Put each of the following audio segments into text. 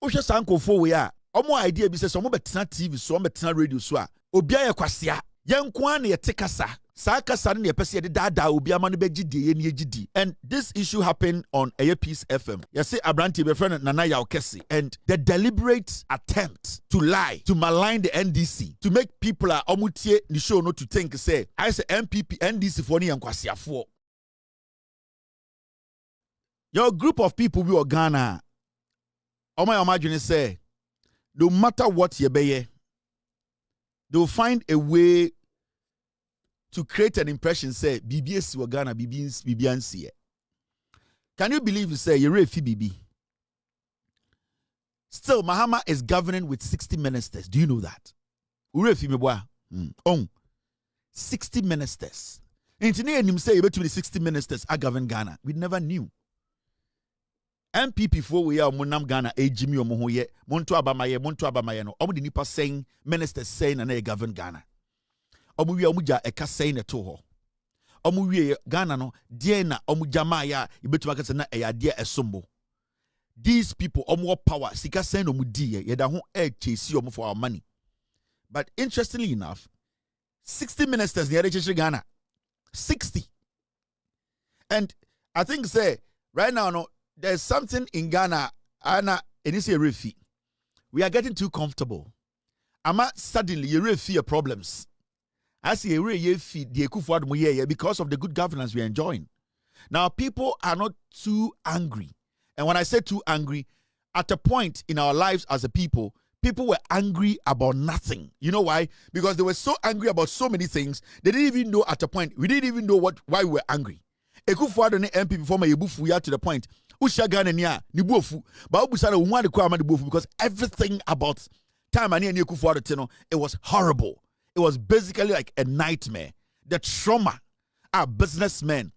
Osha sanko fo we a omo idea bi say so omo betena TV so omo betena radio so a obi aye kwasea yenko an ye tekasa sa kasa ne pese de dada obi ama no beji de ye ne gidi. And this issue happened on Peace FM. You see Abranti be friend Nana Yaokesi, and the deliberate attempt to lie, to malign the NDC, to make people omutie ni show not to think say I say MPP NDC for ni yankwasiafo. Your group of people we are Ghana. Oh my imagine say no matter what you be, they will find a way to create an impression say BBS wa Ghana BBNC. Can you believe you say you're BB? Still, Mahama is governing with 60 ministers. Do you know that? Urefi meboa. 60 ministers. Intine nim say between the 60 ministers are govern Ghana. We never knew. MPP for we are Munam Ghana ejimi omo ye monto abamaye no omo de nipa saying ministers saying na govern Ghana. Omu wi omuja eka saying eto ho. Omu wi Ghana no die na omuja maya ibetuma kase na eyade esombo. These people omu power sika saying omu die ye da ho chase omu for our money. But interestingly enough, 60 ministers near Ghana. 60. And I think say right now no there's something in Ghana, Anna, and it's a refi. We are getting too comfortable. Ama suddenly you refi problems. I see a refi the ekufuad muye because of the good governance we are enjoying. Now people are not too angry, and when I say too angry, at a point in our lives as a people were angry about nothing. You know why? Because they were so angry about so many things. They didn't even know at a point. We didn't even know why we were angry. Ekufuad and MP before my yebufu ya to the point. But because everything about time it was horrible. It was basically like a nightmare. The trauma, our businessmen,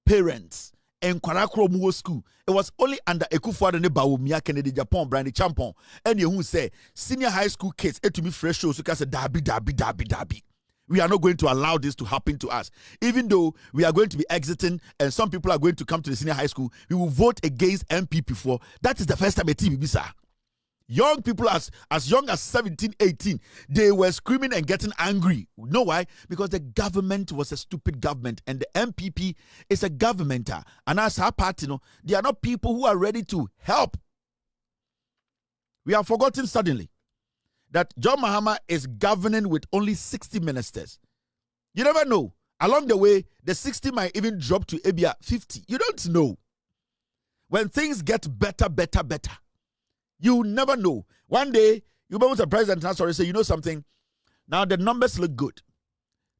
parents, and Kwarakro school. It was only under Ekufuado ne Bawumia Kennedy Japan, Brandy Champon, and you who say senior high school kids to me fresh shows, so can say dabi. We are not going to allow this to happen to us. Even though we are going to be exiting and some people are going to come to the senior high school, we will vote against MPP for. That is the first time a TV, sir. Young people as young as 17, 18, they were screaming and getting angry. You know why? Because the government was a stupid government and the MPP is a government. And as our party, they are not people who are ready to help. We have forgotten suddenly that John Mahama is governing with only 60 ministers. You never know. Along the way, the 60 might even drop to Abia 50. You don't know. When things get better, you never know. One day, you'll be able to president and say, you know something? Now the numbers look good.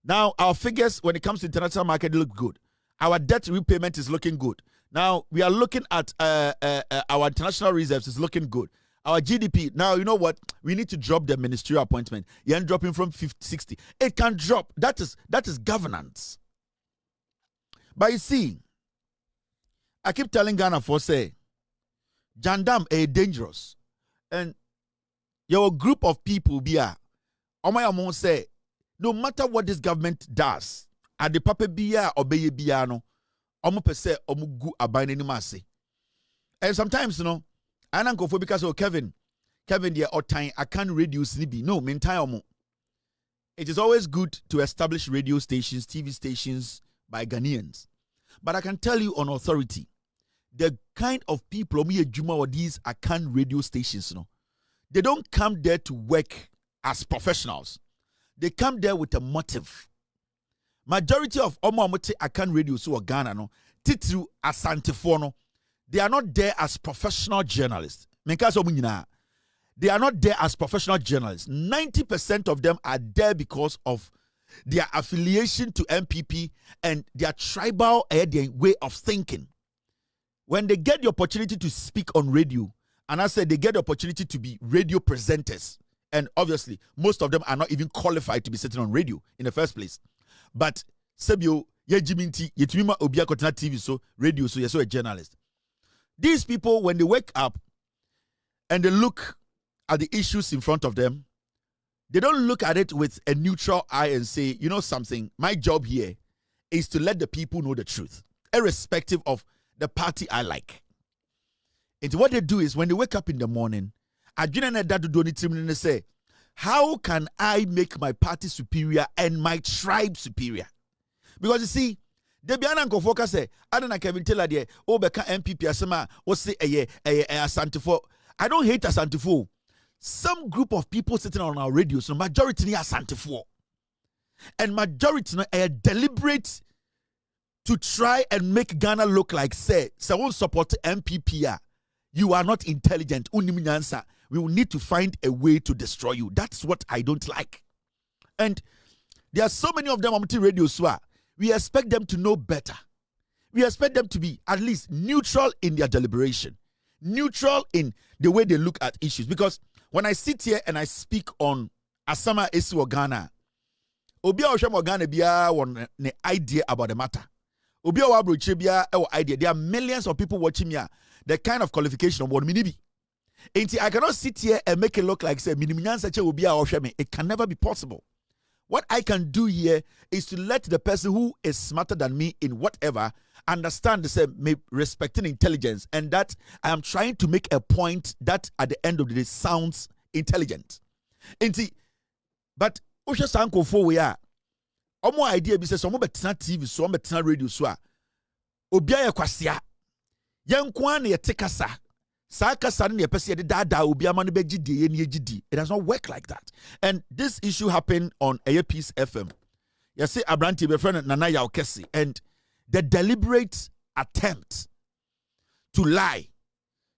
Now our figures when it comes to international market look good. Our debt repayment is looking good. Now we are looking at our international reserves is looking good. Our GDP, now you know what? We need to drop the ministerial appointment. You ain't dropping from 50, 60. It can drop. That is governance. But you see, I keep telling Ghana for say, Jandam is dangerous. And your group of people be a say, no matter what this government does, at the papa biya or beye biano, omo per se omu gu abine ni masi. And sometimes, I don't go for because Kevin, dear or time I can't reduce nibi. No, meantime, it is always good to establish radio stations, TV stations by Ghanaians. But I can tell you on authority, the kind of people or these Akan radio stations, they don't come there to work as professionals. They come there with a motive. Majority of Omomote Akan radio so Ghana titru asantefono. They are not there as professional journalists. They are not there as professional journalists. 90% of them are there because of their affiliation to MPP and their tribal way of thinking. When they get the opportunity to speak on radio, and I said they get the opportunity to be radio presenters, and obviously most of them are not even qualified to be sitting on radio in the first place. But Sebio, Yejiminti, Yetumima Obia Kotana TV, so radio, so you're so a journalist. These people, when they wake up and they look at the issues in front of them, they don't look at it with a neutral eye and say, you know something, my job here is to let the people know the truth, irrespective of the party I like. And what they do is when they wake up in the morning, adwene na dadu do ni tirim ne say, how can I make my party superior and my tribe superior? Because you see, the Biana Nkofoka say, I don't know Kevin Taylor there, Obeka MPP Asema, or say a Asantefo. I don't hate Asantefo. Some group of people sitting on our radio, so majority ni Asantefo. And majority are deliberate to try and make Ghana look like, say, someone support MPP. You are not intelligent. We will need to find a way to destroy you. That's what I don't like. And there are so many of them on the radio, so we expect them to know better. We expect them to be at least neutral in their deliberation, neutral in the way they look at issues. Because when I sit here and I speak on Asama Esu Ghana, Obi Osham Ghana biya one idea about the matter. Obi Wabro Chibia idea. There are millions of people watching me. The kind of qualification of what minibi. I cannot sit here and make it look like say it can never be possible. What I can do here is to let the person who is smarter than me in whatever understand the same, respecting intelligence, and that I am trying to make a point that at the end of the day sounds intelligent. But Osha Sanko for we are. Omo idea be say some betina TV, some betina radio so a obia ya kwasia. Yankwa na yetekasa. It does not work like that. And this issue happened on Peace FM. You see, Abranti, my friend Nana Yaokesi, and the deliberate attempt to lie,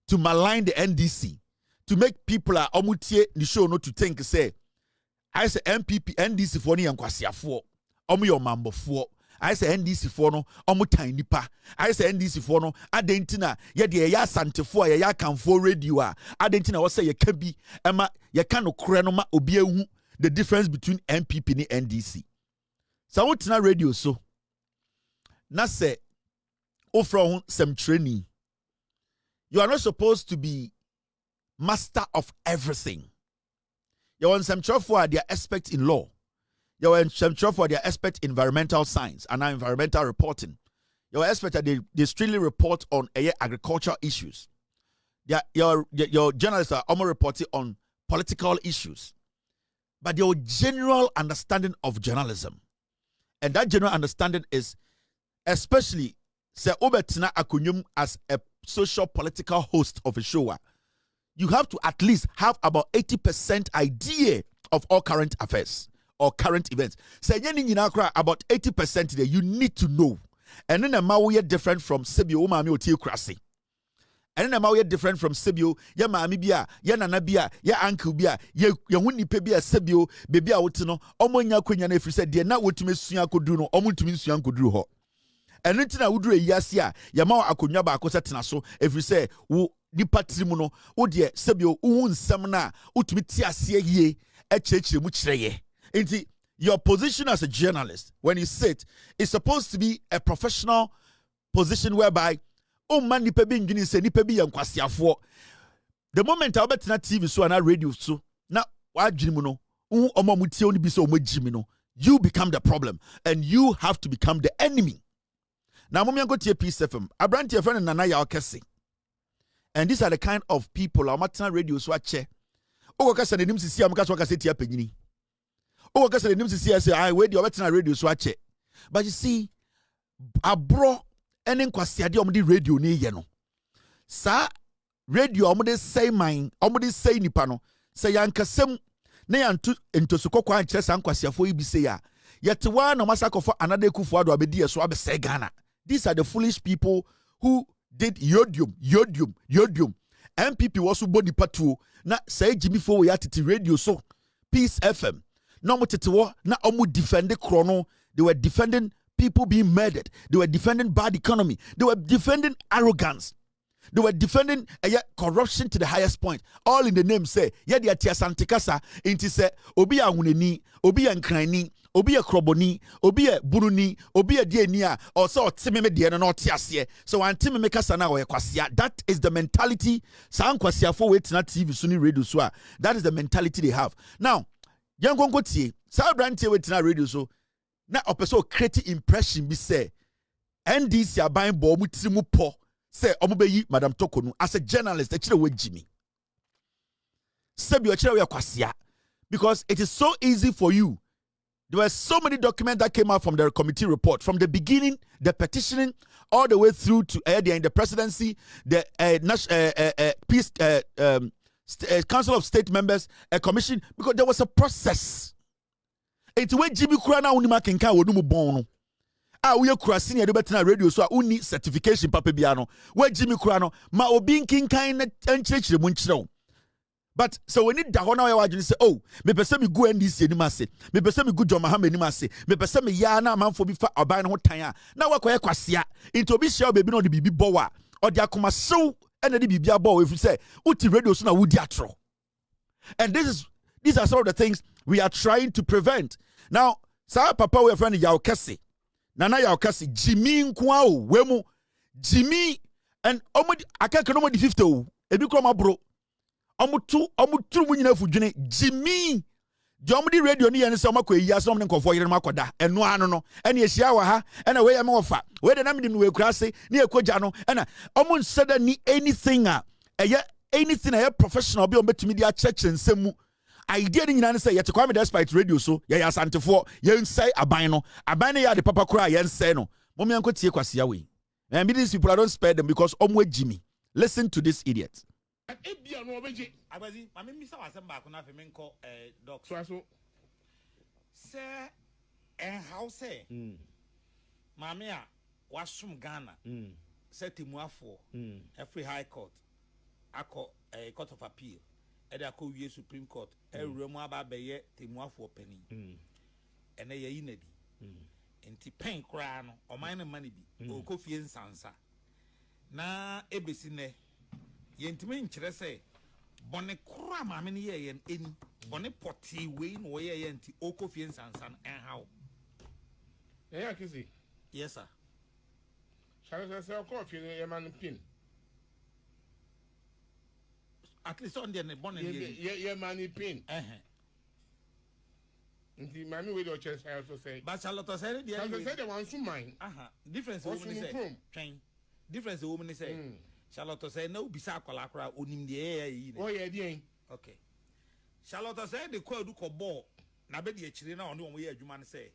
to malign the NDC, to make people omutie the show not to think, say, I say MPP, NDC for ni yankwasiya for, omu yo mambo for. I say NDC for no, omu tiny pa. I say NDC for no, adentina, ye de ya sante for ya can for radio. Adentina was say ye can be, Emma, ye can no krenoma obie the difference between MPP and NDC. So what's na radio so? Na say, from some training. You are not supposed to be master of everything. You want some trouble for their aspect in law. You are some trouble for their expert environmental science and environmental reporting. Your expert that they strictly report on agricultural issues. Your journalists are almost reporting on political issues. But your general understanding of journalism, and that general understanding is especially say Obetina Akunyum as a social political host of a show. You have to at least have about 80% idea of all current affairs or current events. Say about 80% there you need to know. And then a different from Sibio Mami Otiokrasi. And then a different from Sibio, ya mami bia, ya nana bia, ya uncle bia, ya wuni pebia Sibio, baby outino, omonya kunya if you said, dear not what to miss Yanko omun to miss Yanko Drew ho. And then I would do a yasia, Yama Akunyaba Akosatinaso, if you say, ni patrimuno, o dear Sibio, samana, utmitia ye, a church muchre. Your position as a journalist, when you sit, is supposed to be a professional position whereby, oh man, nipa be ngini se nipa be yankwasiafo. The moment I bet na TV so and radio so, na wadwini no, omo mutie oni bi so omo jimi no, you become the problem and you have to become the enemy. Now, mommy, go to your Peace FM. I brand your friend Nana Yaokesi. And these are the kind of people our matana radio so ache. Oh, kasa the names see am kasa kasa tia penyini. Oh, kasa the names see say I wait your matana radio so ache. But you see, abro enen kwasiade omde radio ne ye no. Sa radio omde say mine, omde say nipa no. Say yankasem na yantu entosukọ kwa nkyere san kwasiafo yi bi say ya. Yet one no masakofo another kufuado abedi so abese Ghana. These are the foolish people who did yodium. MPP was body patu na say Jimmy Fo we atiti radio so Peace FM. No mo tetewo na omu defend chrono. They were defending people being murdered. They were defending bad economy. They were defending arrogance. They were defending corruption to the highest point. All in the name say, yeah, the Atia Santikasa, inti say, obi a huneni, obi a nkrani, obi a kroboni, obi a buruni, obi a dienia, or so timime diena no tiasie. So anti me kasana or kwasia. That is the mentality. San kwasia for wait na TV suni radio so. That is the mentality they have. Now, young gongo tie, sa brand tie wait na radio so. Na opeso create impression be say, NDC are buying bo mu trimu po. Say, Omobeyi, Madam Tokonu, as a journalist, actually with Jimmy. because it is so easy for you. There were so many documents that came out from the committee report, from the beginning, the petitioning, all the way through to the presidency, the peace council of state members, a commission, because there was a process. It's where Jimmy Kurana unima kenka wodumu bono. We are crossing a debatina radio, so I need certification, Papa Biano. Where Jimmy Kurano, ma obin kinka and church the munchro. But so we need the honor and say, oh, me person me go and this ni mase, me person me go John Mahama ni mase, me person me ya na man for be fa oban ho tan. Na wa kwaya kwasia into be share baby no the bibi bowa or the akoma so and the bibia bow if you say uti radio so na wudi atro. And these are some of the things we are trying to prevent. Now, sa papa we friend Yaw Kese. Nana Yaw Kese Jimmy nkwa o wemu Jimmy and omodi akeka no mo di 50 o ebi kroma bro. Omutu munyina fudwene Jimmy the omudi radio ni yen se omako eyi aso omne nkofo yire makoda eno ano no ene ehia wa ha ene we ye me ofa we de na mdim we kurase ni ekogya no ena omu nseda ni anything anything professional be ometumi dia church nsemu idea ni nyina ne say yete kwame despite radio so ye asantefo ye nsai aban no ya de papa kura ye nsai no momi ankotie kwasia we and these people I don't spare them because omu Jimmy. Listen to this idiot. Ebia no obeje abazi mame misa wasem ba ko na fe menko doc so se house mame a wasum Ghana se temuafo every high court akọ court of appeal e da ko wie supreme court ewuremu aba beye temuafo pani ene ye yinadi enti pen kra no oman ne mane bi o kofie nsansa na ebesi ne yentime nkyere se bone kura maame ne ye yen eni bone poti we no ye ye nti okofie nsansan enhaw Akisi. Yes sir. Shall I say coffee ye man pin? At least on the bone ye man pin. Nti mami we do chance I also say. But Charlotte said the I said the one so mine. Difference woman say. Train. Difference woman say. Charlotte say no bisa akwala akra onim de ye. Oh yeah dey. Okay. Charlotte say the call do ko ball na be de akire na one ye adwuma ne say.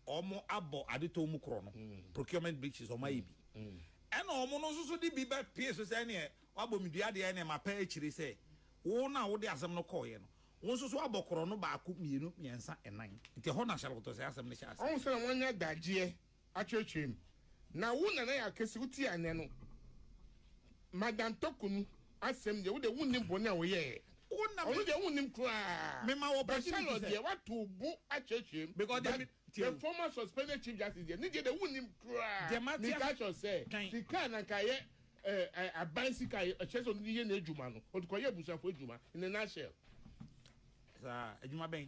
Omo abo adeto mu kro no. Procurement breaches o mai bi. E na omo no so di bi ba pie so say ne wabo midua de ne ma pa akire say. Wo na wo de asem no call ye no. Wo so abokro no ba aku mienu miensa enan. Nti ho na Charlotte say asem ne sha asem. On say wonya daje achwetwem. Na wo na ya kesi uti ane no. Madam Tokunu asem de wo de wunnim bone a wo ye. Wo de wunnim kra. Me ma wo Charlotte de what to bu achwetwem because the former suspended chief justice there ni de wunnim kra. Me catch us say sika na kaye abansika cheso ni ye na adwuma no. O koye busafo adwuma in a nutshell. Sa adwuma ben.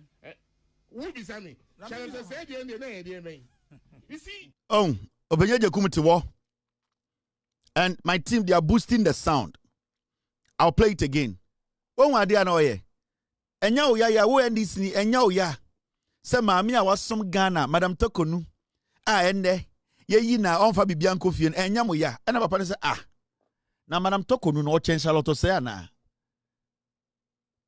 Who be sami? Charlotte say de na ye de men. You see? Oh, obenyeje kumtiwo. And my team, they are boosting the sound. I'll play it again. When we are oye. Enya oya ya wo ndis ni enya oya. Se maami a wasom Ghana, Madam Tokonu. Ende ye yi na onfa bibia nkofie enya mo ya. Ena papa ne se na Madam Tokonu no chen Charlotte say ana.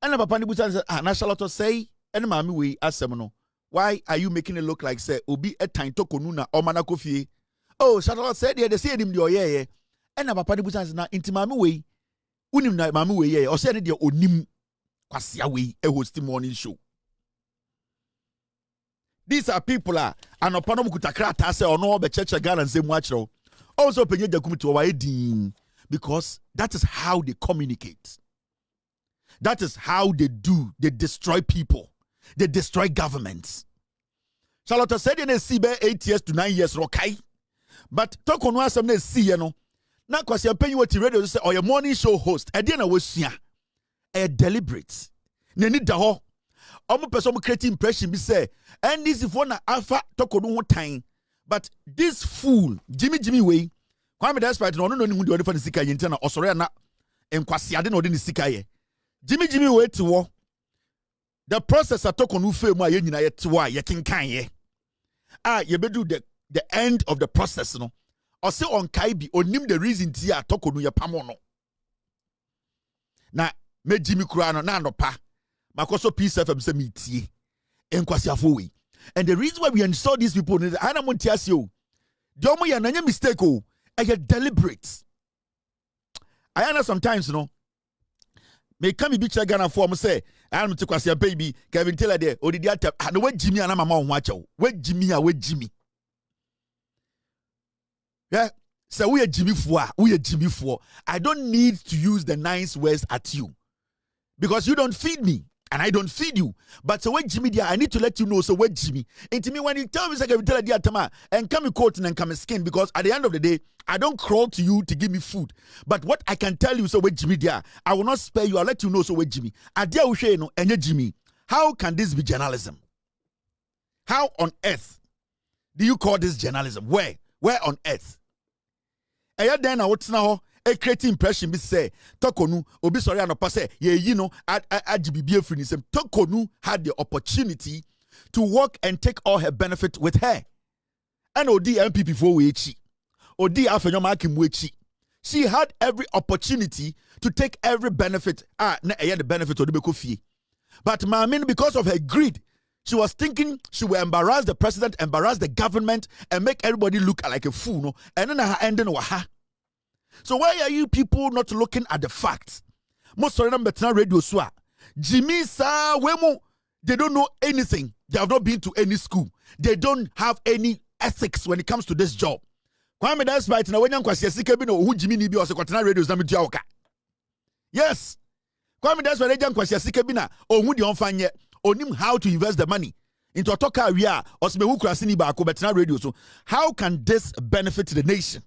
Ena papa ne busa say na Charlotte say ena maami we asem no. Why are you making it look like say obi etan Tokonu na omana kofie? Oh, Charlotte said they say him the oye. Ena papa ne busa na inti maami we unim na maami we ye. O say ne de onim kwasia we a host morning show. These are people and upon kutakrata say or no be church Ghana and say muachro. Also penye jakum to wa edin because that is how they communicate. That is how they do. They destroy people. They destroy governments. Charlotte said in a CB 8 years to 9 years rokai. But talk on what some see you know. Now cause you're paying what you radio say or your morning show host. I didn't was a deliberate. Neni daho. Omo person create impression be say and this if one alpha talk on one time. But this fool Jimmy way kwame despite no ni hu de odi fa sika ye ntina osore na enkwasiade na odi ni sika ye Jimmy way to wo the process atoko no fe mu a ye nyina ye te wo a ye kenkan ye ye bedu the end of the process no or say on kai bi onim the reason ti atoko no ye pamo no na me Jimmy kura no na anopa Makoso Peace FM se meetie. Enkwasiafo we. And the reason why we install these people is I don't want to ask you. The only ya mistake oh. I get deliberate. I know sometimes, you know. May come be check Ghana for me say, I'm to Kwasia baby, Kevin Taylor there, or did you tell the way Jimmy and I'm on watch out. Where Jimmy are where Jimmy? Yeah, so we are Jimmy for. I don't need to use the nice words at you because you don't feed me and I don't feed you. But so where Jimmy there, I need to let you know. So where Jimmy? And to me, when you tell me, Kevin Taylor there, Tama, and come coat and come skin because at the end of the day, I don't crawl to you to give me food. But what I can tell you, so with Jimmy there, I will not spare you. I'll let you know, so with Jimmy. Adia Ushe no, and Jimmy. How can this be journalism? How on earth do you call this journalism? Where on earth? And then I would now a creative impression be say, Tokonu, obi sorry and say, you know, at GBB finism. Tokonu had the opportunity to work and take all her benefit with her. And OD MPP for Wechi. Odi afenyomakim. She had every opportunity to take every benefit. The benefit of the Bekofie. But Mamin, because of her greed, she was thinking she will embarrass the president, embarrass the government, and make everybody look like a fool. No? And then her ending was her. So why are you people not looking at the facts? Most of them better radio swa. Jimmy sa wemo. They don't know anything. They have not been to any school. They don't have any ethics when it comes to this job. Kwame that's right now when you kwasi sika bi no hu Jimmy ni bi o se kwatena radios na metua oka. Yes. Kwame that's right you kwasi sika bi na ohu de onfanye onim how to invest the money into a talk area or se hu krasi ni ba ko betena radio so how can this benefit the nation?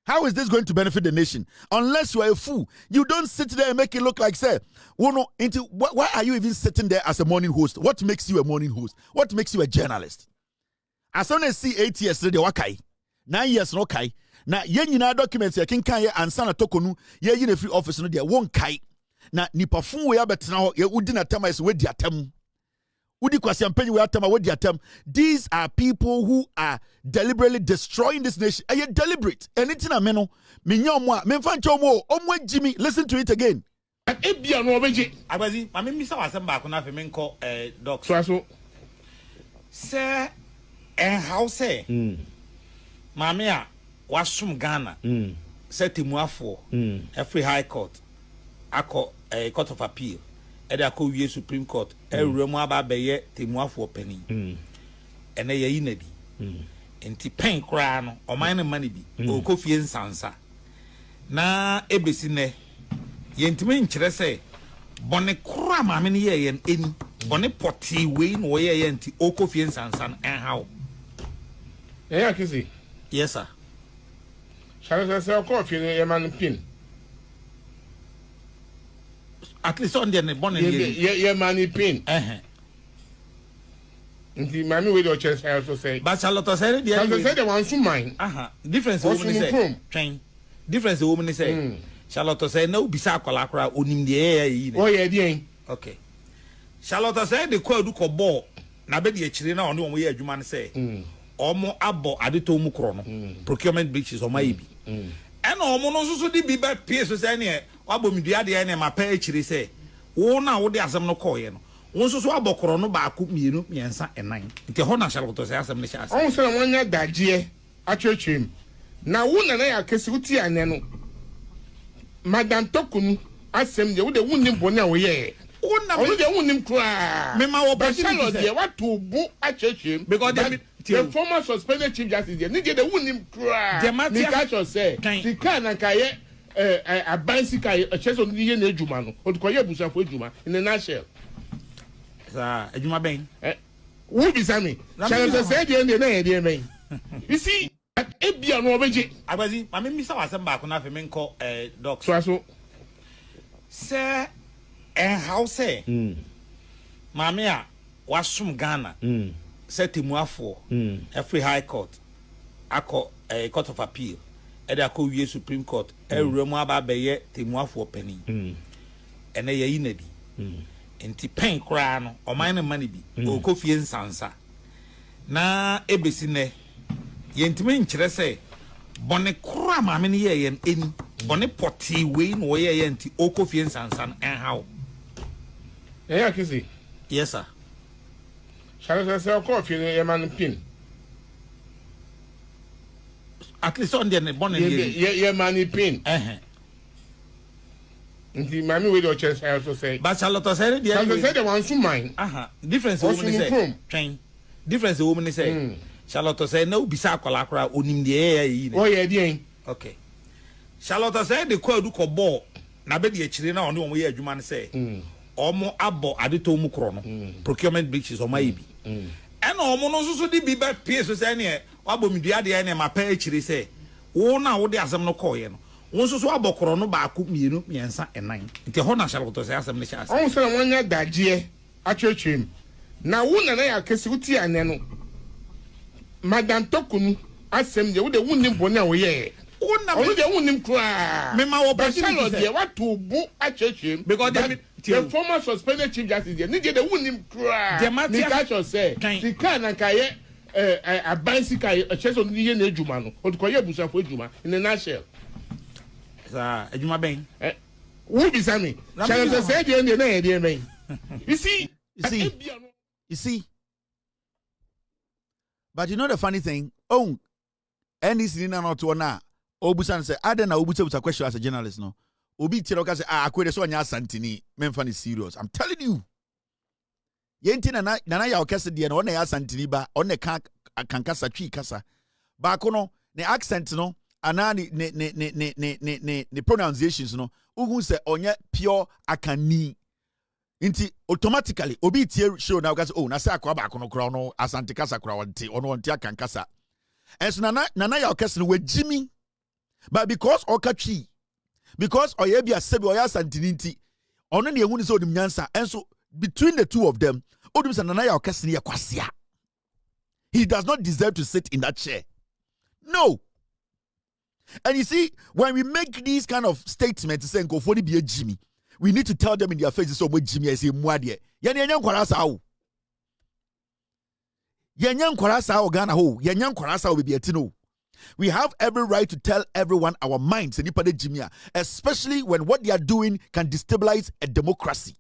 How is this going to benefit the nation? Unless you are a fool. You don't sit there and make it look like, say, why are you even sitting there as a morning host? What makes you a morning host? What makes you a journalist? As soon as see 8 years, they wakai. 9 years no kai. Na yen na documents ya kin kan ye ansa na tokonu ye yin free office no de won kai. Na nipa fun we abetena ho ye udi na tama is we di atam. Udi kwasiam penyi we atama we di atam. These are people who are deliberately destroying this nation. Are you deliberate? Anything I mean, minyomwa, memfanchomo, omwe Jimmy, listen to it again. Ebia no obeje. Agbazi, mami misa wasem ba ko na fe menko doc. So. Sir how say? Mami a wasum Ghana. Say timuafo. Every high court. Ako court of appeal. E da ko wie Supreme Court. E remu aba beye timuafo pani. Ene ye yinadi. Enti pen kra no oman ne mani bi o kofie nsansa na ebesi ne yentime nkyere se bone kra maame ne ye yen eni bone poti we no wo ye enti o kofie nsansa no enhaw ya kisi yes sir shall say coffee ne man pin at least on the bone ye man pin Nti mami we do chest I also say. But Charlotte say the Charlotte say the one so mine. Difference the woman say. Train. Difference the woman say. Charlotte say no bisa akwala akra onim de yi. Oh yeah dey. Okay. Charlotte say the kwadu ko ball na be de akire na one omo ye adwuma ne say. Omo abo adeto mu kro no. Procurement breaches omo yi bi. And omo no so di bi ba pie so say ne wabo midua de na ma pa akire say. Wo na wo de asem no call ye no. Onso so abokoro no ba ku mienu miensa enan nti ho na Charlotte say asem ne sha asem on se na wanya dagie atwetwem na wo na ya kesi uti ane no madam tokunu asem de wo de wunnim bone a wo ye wo de wunnim kra me ma wo ba Charlotte de what to bu atwetwem because the former suspended chief justice de de wunnim kra ni catch us say the can na kaye abansi kaye cheso ni ye na ejuma no odukoye busafo ejuma in a nutshell. Ejuma ben who be sami Charlotte say the end na dey men you see ebia no obeje Agbazi mami misa wasem ba ko na fe menko doc so say how say mami a wasum Ghana say timuafo every high court ako court of appeal e da ko wie Supreme Court e remu aba beye timuafo pani ene ye yinadi enti pen kra no oman ne mani bi o kofie nsansa na ebesi ne yentime nkyere se bone kra maame ne ye yen eni bone poti we no wo ye enti o kofie nsansa no enhaw Yeah, Kissy. Yes, sir. Shall I say coffee in a man pin? At least on the bonnet. Yeah, money pin. The mammy with your chest, I also say. But Charlotte said, the ones who mine. Difference woman say. Train. Difference woman say. Charlotte said, no, Bisa Colacra, unim the air. Oh, yeah, dear. Okay. Charlotte said, the call do ball. Nabedi a chilena on one way, you man say. Omo abo adito mukrono. Procurement breaches on my ebi. And omo no so di be bad PS any. Wabo mi dia de na ma pa chiri say. Wo na wo de asem no call ye no. Won so abokoro no ba ku mienu miensa enan. Nti ho na Charlotte say asem ne chance. On say won ya dagie achechim. Na wo na ya kesi uti ane no. Madam Tokunu asem de wo de wunnim bone a wo ye. Onu de wunnim kra. Me ma wo ba Charlotte de what to bu achechim because the former suspended chief justice there. Need the wunnim kra. Me catch us say. She can and kaye a bicycle a chest on the na ejuma no. O ko ye busa fo ejuma in the nutshell. Sa ejuma ben. Who be Sammy? Charlotte say the end na dey men. You see. But you know the funny thing? Oh, any sin na not na. Obusan say, I don't know Obusa question as a journalist, no. Obi Tiroka say, I quit so nya santini. Men funny serious. I'm telling you. Yenti na ya okese de na ya santini ba, on ne kan kasa twi kasa. Ba ko no, ne accent no, ana ne pronunciations no, uhu say onye pure akani. Inti automatically obi tie show na okase oh na say akwa ba ko no kra no asante kasa kra wonte ono wonte akankasa. Enso nana ya okese no we jimi. But because Okachi, because Oyebia Sebi Oya Santininti, on any one is on Nyansa, and so between the two of them, Odums and Nanaya Okasnia Kwasia. He does not deserve to sit in that chair. No. And you see, when we make these kind of statements saying go for the be a Jimmy, we need to tell them in their faces so much Jimmy as a Mwadie. Yanyan Kwarasa. Yanyan Kwarasa Ghana ho, Yanyan Kwarasa will be a tino. We have every right to tell everyone our minds, especially when what they are doing can destabilize a democracy.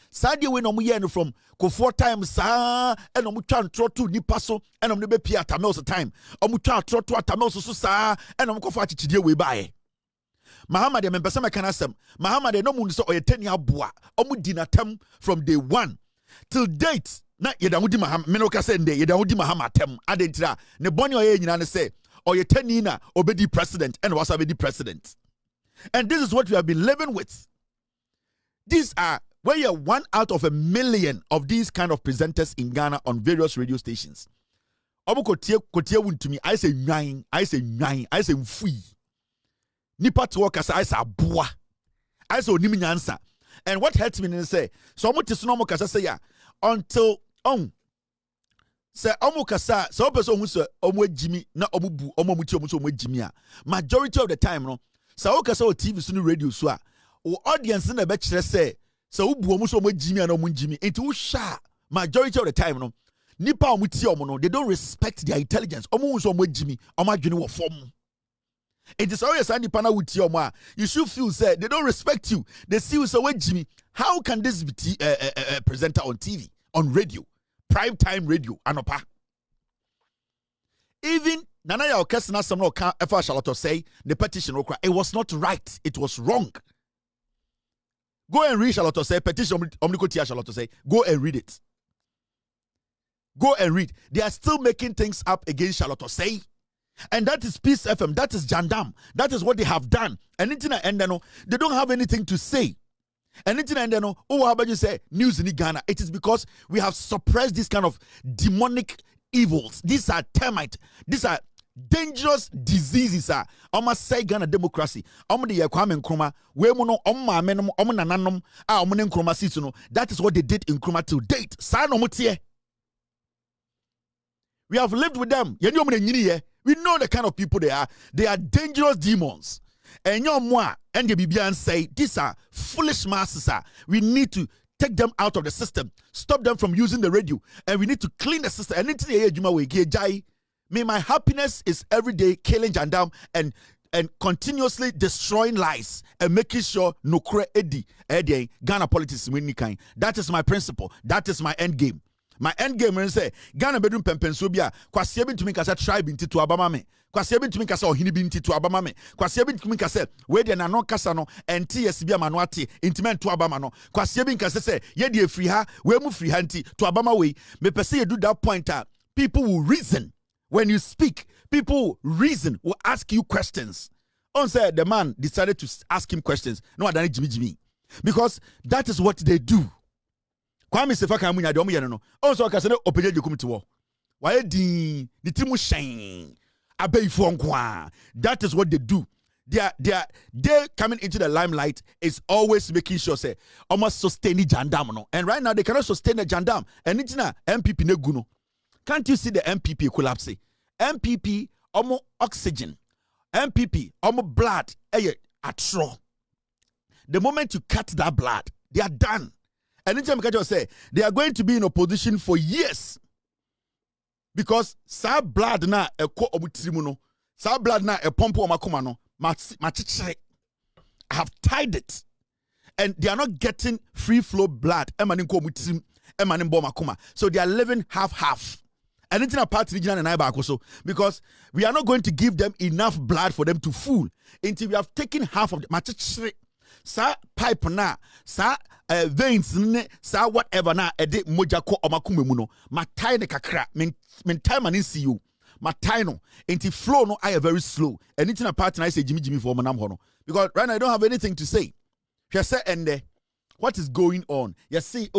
Sadie we no mu from Kofor time sa and omu twa ntroto nipa so and omu be pia tamels time. Omu twa ntroto tamels so sa and omu kofa chichidie we bae. Mahama de membesa meka nasem. Mahama de no mu so oyetani aboa. Omu dinatem from day 1 till date. Na yedawudi Mahama me no ka say nde yedawudi Mahama tem adentira ne boni oye nyina ne say or your tenina obedi president and was already president. And this is what we have been living with. These are where you're 1 out of 1,000,000 of these kind of presenters in Ghana on various radio stations. Obu kotie to me, I say nine, I say mfui. Nipa to work as I say abua. I say onimi nyansa. And what hurts me is say, so omu tisnomo kasa say ya until say omo kasa so person who say omo Jimmy na omo bu omo muti omo so omo Jimmy a majority of the time no say o kasa o TV so no radio so a o audience na be kire say o bu omo so omo Jimmy na omo Jimmy enti wo sha majority of the time no nipa omo ti omo no they don't respect their intelligence omo so omo Jimmy omo adwene wo fom it is always a nipa na wuti omo a you should feel say they don't respect you they see you so Jimmy how can this be presenter on TV on radio prime time radio anopa. Even Nanaya Okesina some no can ever Charlotte say the petition it was not right, it was wrong. Go and read Charlotte say petition omnikotia Charlotte say go and read it. Go and read. They are still making things up against Charlotte say. And that is Peace FM, that is Jandam, that is what they have done. And they don't have anything to say. And how about you say news in Ghana? It is because we have suppressed this kind of demonic evils. These are termite. These are dangerous diseases. Almost say Ghana democracy. That is what they did in Nkrumah till date. We have lived with them. We know the kind of people they are. They are dangerous demons. And and the Bibian say these are foolish masses. We need to take them out of the system, stop them from using the radio, and we need to clean the system. And may my happiness is every day killing Jandam and and continuously destroying lies and making sure no kre edi Ghana politics win kind. That is my principle. That is my end game. My end game is say Ghana bedroom pempenso bia kwase bi ntumi kasa tribe nti to abama me. Kwase bi ntumi kasa ohini bi nti to abama me. Kwase bi ntumi kasa we de na no kasa no enti yes bia mano ate intiment to abama no. Kwase bi nkasa say ye de free ha we mu free ha nti to abama we. Me pese you do that point people will reason. When you speak, people reason, will ask you questions. On said the man decided to ask him questions. No, I don't Jimmy. Because that is what they do. Kwame Sefaka Munya de omo no. Also ka say opeje de committee wo. Why di timu shine. Abey fo nko. That is what they do. They coming into the limelight is always making sure say almost sustain the jandam no. And right now they cannot sustain the jandam. And it's na MPP ne gu no. Can't you see the MPP collapsing? MPP, omo oxygen. MPP, omo blood. Atro. The moment you cut that blood, they are done. And anytime I just say, they are going to be in opposition for years. Because sa blood na ko obutrimuno. Sa blood na pompo omakoma no. I have tied it. And they are not getting free flow blood. So they are living half-half. And it's in a party region and I back also because we are not going to give them enough blood for them to fool until we have taken half of the sa pipe na sa veins sa whatever na ede moja ko omakume mu no matai ne kakra men time an see you matai no until flow no I very slow and it's in a party I say Jimmy for manam hono because right now I don't have anything to say. She said and what is going on? You see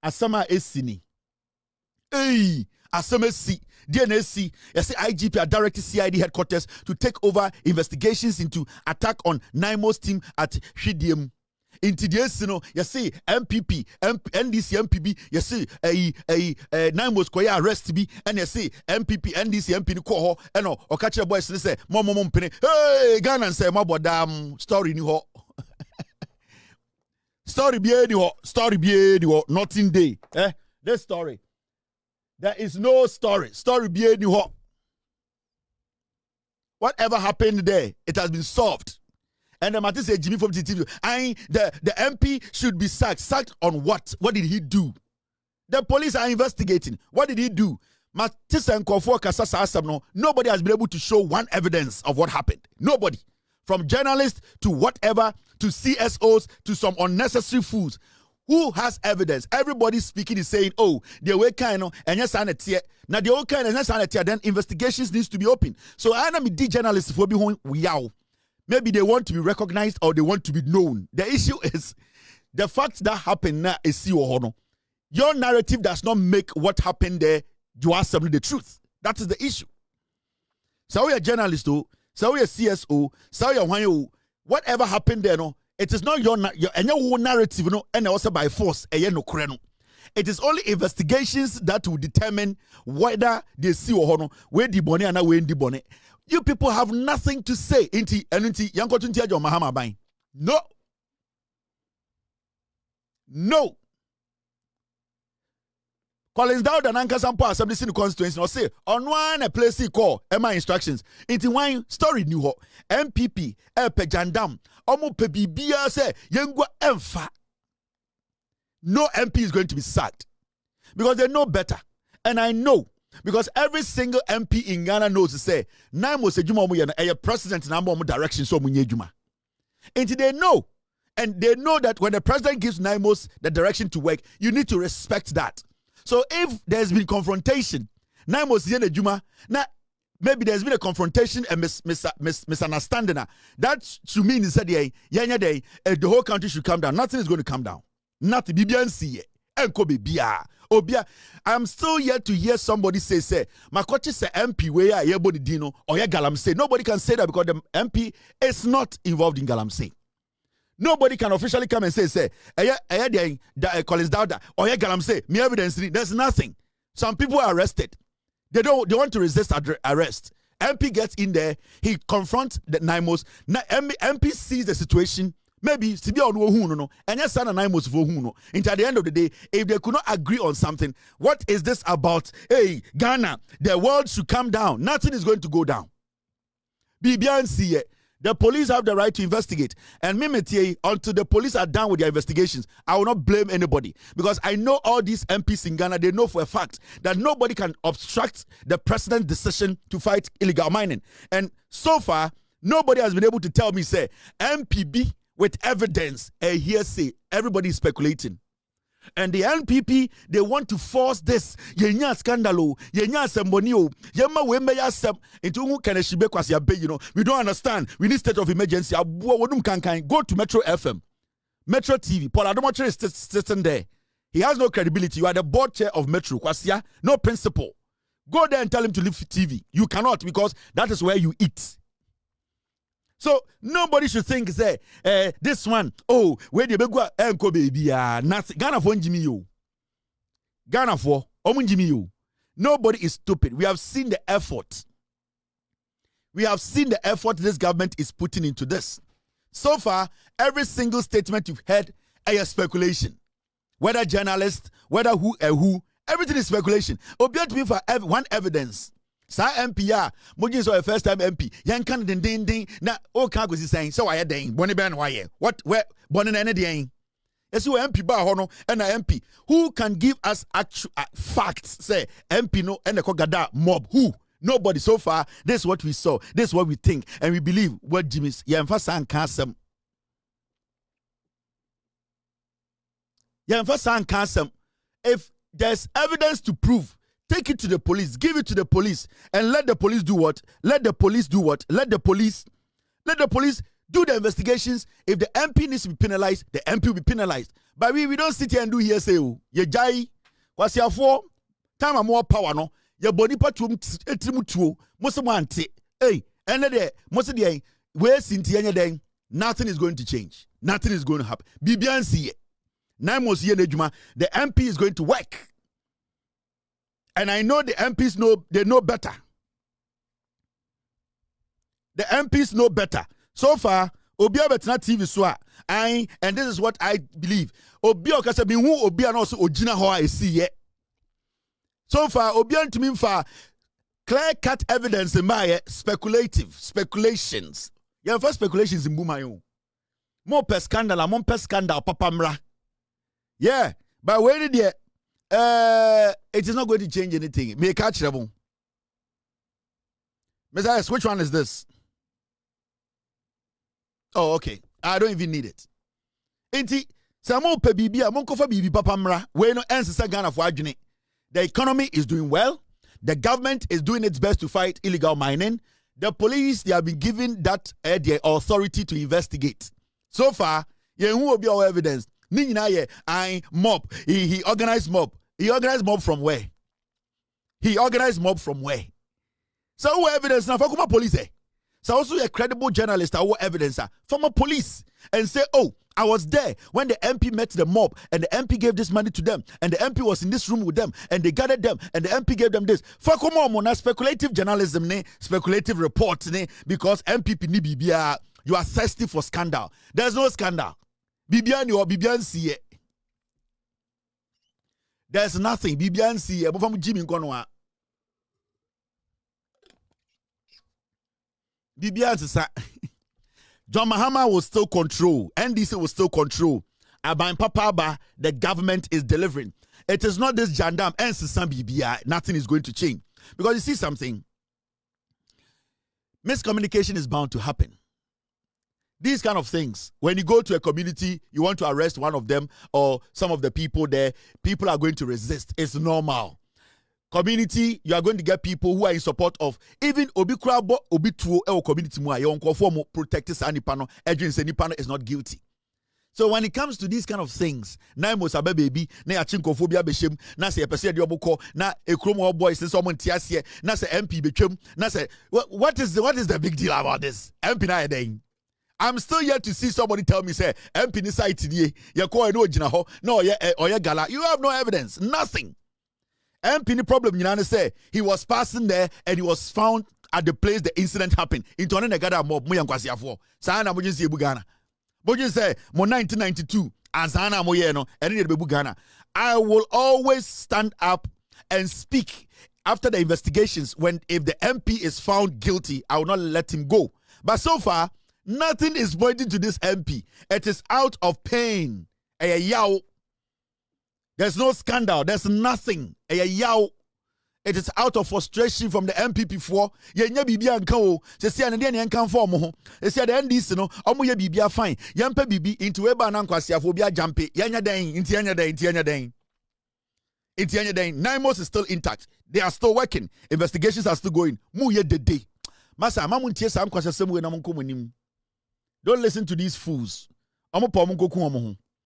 asama esini. Hey Asamesi, DNSC, yes, IGP are directed CID headquarters to take over investigations into attack on Naimo's team at Shidium. Into the SNO, you see, MPP, NDC, MPB, you see, Naimo's Koya arrest be, and you see, MPP, NDC, MPB, Koho, and or catch your boys, say, Mom, penny, hey, Ghana and say, Mabodam, story new ho. Story be any nothing day, this story. There is no story. Story be any ho. Whatever happened there, it has been solved. And the matter say Jimmy from TTV, the MP should be sacked. Sacked on what? What did he do? The police are investigating. What did he do? Nobody has been able to show one evidence of what happened. Nobody. From journalists to whatever, to CSOs, to some unnecessary fools. Who has evidence? Everybody speaking is saying, the way kind of and yes, now the old kind and yes, then investigations needs to be open. So I am a journalist for being we are. Maybe they want to be recognized or they want to be known. The issue is the fact that happened now is your narrative does not make what happened there. You are simply the truth. That is the issue. So we are journalists, so we are CSO, so we are whatever happened there, no. It is not your narrative, and also by force. It is only investigations that will determine whether they see or where the bonnet and where the bonnet. You people have nothing to say. Mahama buying. No. Collins Dowd and Anchor Sampo Assembly in the constituency or say on one a place he call my instructions. Into one story new ho MPP Pejandam Omo Pebibia say Yengwa Emfa. No MP is going to be sacked because they know better. And I know because every single MP in Ghana knows to say Naimo Sejuma Muyana a president number direction so Munyejuma. And they know. And they know that when the president gives Naimos the direction to work, you need to respect that. So if there's been confrontation, Naimos Yene Juma, now maybe there's been a confrontation and misunderstanding. That to me is that the whole country should come down. Nothing is going to come down. Nothing. I'm still yet to hear somebody say, Makochi say MP where Yeboni Dino or Galamsey. Nobody can say that because the MP is not involved in Galamsey. Nobody can officially come and say, Collins Dowda, or Galamsey, me evidence, there's nothing. Some people are arrested. They want to resist arrest. MP gets in there, he confronts the Naimos. MP sees the situation, maybe and yes, son and Naimos for who. At the end of the day, if they could not agree on something, what is this about? Hey, Ghana, the world should come down. Nothing is going to go down. BBNC, The police have the right to investigate. And Mimetier, until the police are done with their investigations, I will not blame anybody. Because I know all these MPs in Ghana, they know for a fact that nobody can obstruct the president's decision to fight illegal mining. And so far, nobody has been able to tell me, say, MPB with evidence, a hearsay. Everybody is speculating. And the NPP, they want to force this. Yenya scandalo, yenya sembonio, yema wembeya sem into who can she be kwasi abe, you know. We don't understand. We need state of emergency. Go to Metro FM, Metro TV. Paul Adomoche is sitting there. He has no credibility. You are the board chair of Metro. Kwasia, no principle. Go there and tell him to leave TV. You cannot, because that is where you eat. So nobody should think, say, this one, oh, where the begua enko baby, nothing. Ghana for Jimmy you. Ghana for Jimmy you. Nobody is stupid. We have seen the effort. We have seen the effort this government is putting into this. So far, every single statement you've heard is speculation. Whether journalists, whether who, everything is speculation. Obey to me for one evidence. Sa MPR, Mojin so first time MP. Yan kan ding na o kan go saying so why den boni ben why what where boni na den. Yes you MP ba ho no and MP who can give us actual facts say MP no and the kogada mob who nobody so far. This is what we saw, this is what we think, and we believe what Jimmy's yemfa san kansem. Yemfa san kansem. If there's evidence to prove, take it to the police, give it to the police, and let the police do what? Let the police do what? Let the police do the investigations. If the MP needs to be penalized, the MP will be penalized. But we don't sit here and do hearsay. Ye jai, what's your for? Time and more power, no? Your body patum etrimutuo, Mosamante. Hey, and there, most of the where Sintiana day, nothing is going to change. Nothing is going to happen. Bibiansi, Naimos Yenejuma, the MP is going to work. And I know the MPs know, they know better. The MPs know better. So far, Obia Betna TV Swa, and this is what I believe. Obia Kasabi, who Obia also Ojina Hoa is see. So far, Obia to me for clear cut evidence in my speculations. Yeah, first speculations in Bumayo. More per scandal, Papa Mra. Yeah, but where did you? It is not going to change anything. May catch them. Messiah, which one is this? Oh, okay. I don't even need it. Inti, Samo pe bibi, amonko fa bibi papa mra. We no ense Ghana for adwene. The economy is doing well. The government is doing its best to fight illegal mining. The police, they have been given that the authority to investigate. So far, who will be our evidence? I mob. He organized mob. He organized mob from where? He organized mob from where? So what evidence now? For police. So also a credible journalist, our evidence from a police and say, oh, I was there when the MP met the mob and the MP gave this money to them and the MP was in this room with them and they gathered them and the MP gave them this. For speculative journalism, speculative reports, because MPP ni bibia, you are thirsty for scandal. There's no scandal. Bibian or Bibian see. There's nothing. Bibian see. Jimmy Konwa. Bibian John Mahama will still control. NDC will still control. Aban Papa, the government is delivering. It is not this jandam and BBI. Nothing is going to change. Because you see something. Miscommunication is bound to happen. These kind of things, when you go to a community, you want to arrest one of them or some of the people there, people are going to resist. It's normal. Community, you are going to get people who are in support of even Obi Krabo, Obi Tuo, community mua, yon conform protect Sanipano, Edwin Senipano is not guilty. So when it comes to these kind of things, na mo sabe baby, na achinkofobia beshem, na se epese de oboko, na ekromo boys se someone tiasie, na se MP betwem, na se what is the big deal about this? MP na edeng. I'm still yet to see somebody tell me, say, MP ni site ni, ye ko no jina ho, no ye gala. You have no evidence, nothing. MP ni problem you say he was passing there and he was found at the place the incident happened. Into an negada mob mu yankwasiafo. Sa na mo jinsi ebu Ghana. Mo jinsi say mo 1992 azana mo ye no ene de bebu Ghana. I will always stand up and speak after the investigations. When if the MP is found guilty, I will not let him go. But so far, Nothing is pointing to this MP. It is out of pain. There's no scandal. There's nothing. It is out of frustration from the MPP for yenya bibia nka o se sia ne de ne nka for mo ho e sia the NDC no omo ye bibia fine yempa bibi into we ba na nkwasiafo bia jampe yenya den inti yenya den Naimos is still intact. They are still working. Investigations are still going. Mu ye de day. Masa mamu ntie sam kwasasem we na mo nkomonim. Don't listen to these fools. Omo pa mo nkoku omo ho.